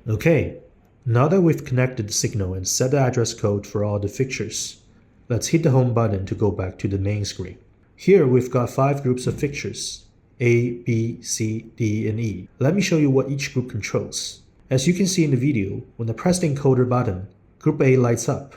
Okay, now that we've connected the signal and set the address code for all the fixtures, let's hit the home button to go back to the main screen. Here we've got 5 groups of fixtures, A, B, C, D, and E. Let me show you what each group controls. As you can see in the video, when I press the encoder button, Group A lights up.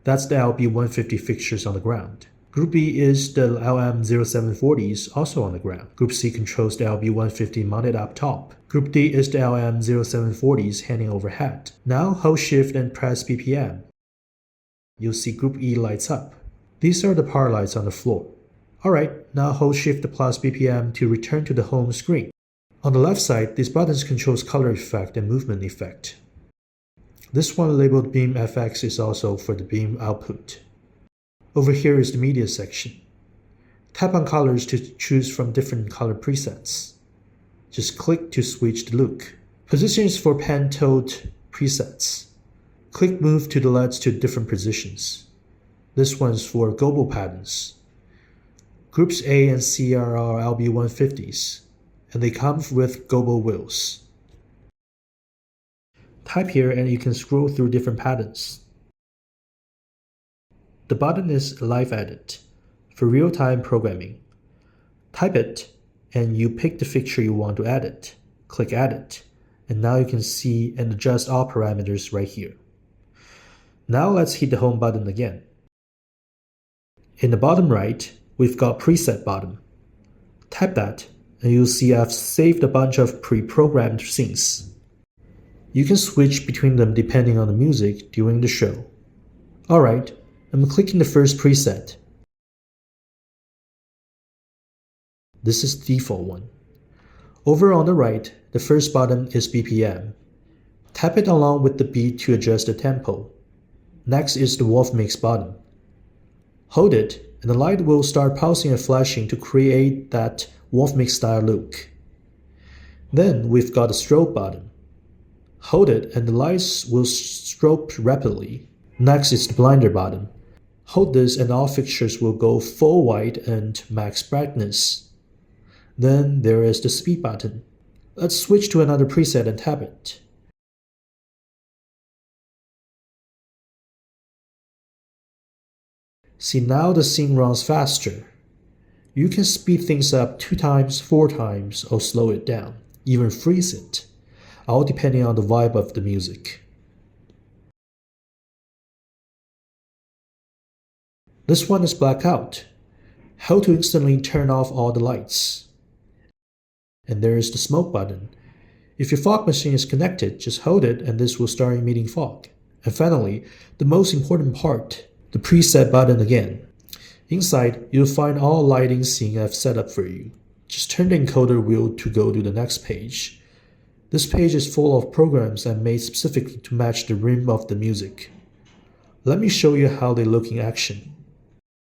That's the LB150 fixtures on the ground. Group B is the LM0740s also on the ground. Group C controls the LB150 mounted up top. Group D is the LM0740s hanging overhead. Now hold Shift and press BPM. You'll see Group E lights up. These are the power lights on the floor. Alright, now hold Shift plus BPM to return to the home screen. On the left side, these buttons controls color effect and movement effect. This one labeled Beam FX is also for the beam output. Over here is the media section. Tap on colors to choose from different color presets. Just click to switch the look. Position is for pen tilt presets. Click move to the LEDs to different positions. This one's for global patterns. Groups A and C are our LB150s, and they come with global wheels. Type here and you can scroll through different patterns. The button is Live Edit for real-time programming. Type it and you pick the fixture you want to edit. Click Edit, and now you can see and adjust all parameters right here. Now let's hit the home button again. In the bottom right, we've got Preset button. Type that and you'll see I've saved a bunch of pre-programmed scenes. You can switch between them depending on the music during the show. Alright, I'm clicking the first preset. This is the default one. Over on the right, the first button is BPM. Tap it along with the beat to adjust the tempo. Next is the Wolf Mix button. Hold it and the light will start pulsing and flashing to create that Wolf Mix style look. Then we've got the Strobe button. Hold it and the lights will strobe rapidly. Next is the Blinder button. Hold this and all fixtures will go full white and max brightness. Then there is the Speed button. Let's switch to another preset and tap it. See, now the scene runs faster. You can speed things up 2 times, 4 times, or slow it down, even freeze it, all depending on the vibe of the music. This one is blackout. Hold to instantly turn off all the lights. And there is the smoke button. If your fog machine is connected, just hold it and this will start emitting fog. And finally, the most important part, the preset button again. Inside, you'll find all lighting scene I've set up for you. Just turn the encoder wheel to go to the next page. This page is full of programs I made specifically to match the rhythm of the music. Let me show you how they look in action.